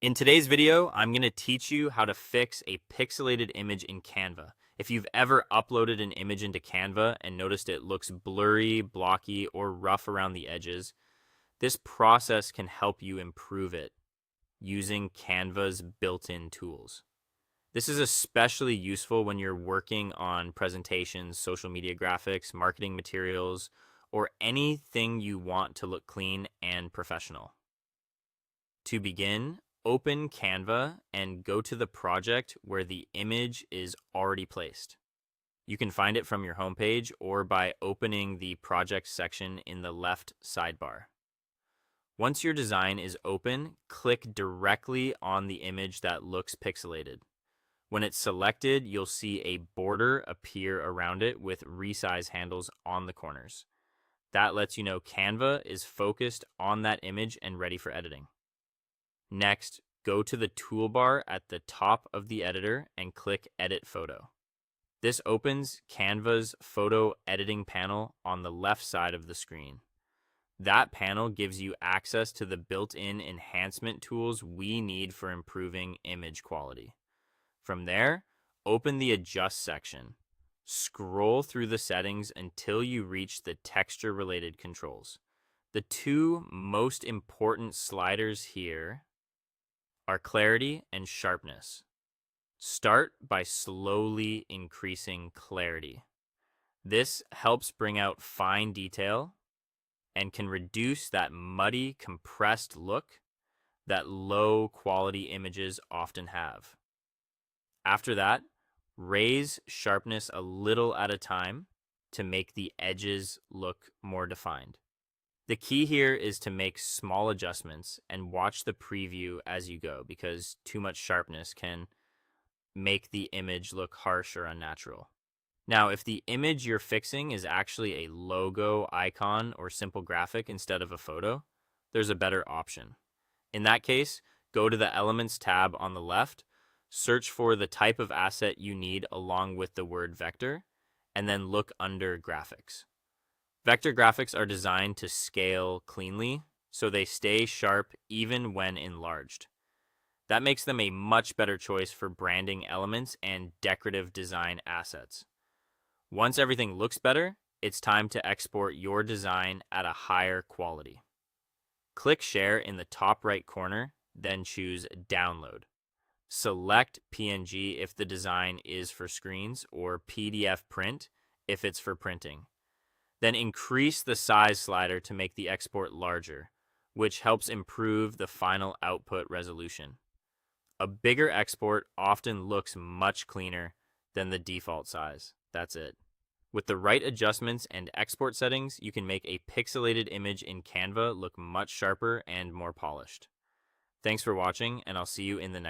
In today's video, I'm going to teach you how to fix a pixelated image in Canva. If you've ever uploaded an image into Canva and noticed it looks blurry, blocky, or rough around the edges, this process can help you improve it using Canva's built-in tools. This is especially useful when you're working on presentations, social media graphics, marketing materials, or anything you want to look clean and professional. To begin, open Canva and go to the project where the image is already placed. You can find it from your homepage or by opening the project section in the left sidebar. Once your design is open, click directly on the image that looks pixelated. When it's selected, you'll see a border appear around it with resize handles on the corners. That lets you know Canva is focused on that image and ready for editing. Next, go to the toolbar at the top of the editor and click Edit Photo. This opens Canva's photo editing panel on the left side of the screen. That panel gives you access to the built-in enhancement tools we need for improving image quality. From there, open the Adjust section. Scroll through the settings until you reach the texture-related controls. The two most important sliders here are clarity and sharpness. Start by slowly increasing clarity. This helps bring out fine detail and can reduce that muddy, compressed look that low quality images often have. After that, raise sharpness a little at a time to make the edges look more defined. The key here is to make small adjustments and watch the preview as you go, because too much sharpness can make the image look harsh or unnatural. Now, if the image you're fixing is actually a logo, icon, or simple graphic instead of a photo, there's a better option. In that case, go to the Elements tab on the left, search for the type of asset you need along with the word vector, and then look under Graphics. Vector graphics are designed to scale cleanly, so they stay sharp even when enlarged. That makes them a much better choice for branding elements and decorative design assets. Once everything looks better, it's time to export your design at a higher quality. Click Share in the top right corner, then choose Download. Select PNG if the design is for screens, or PDF Print if it's for printing. Then increase the size slider to make the export larger, which helps improve the final output resolution. A bigger export often looks much cleaner than the default size. That's it. With the right adjustments and export settings, you can make a pixelated image in Canva look much sharper and more polished. Thanks for watching, and I'll see you in the next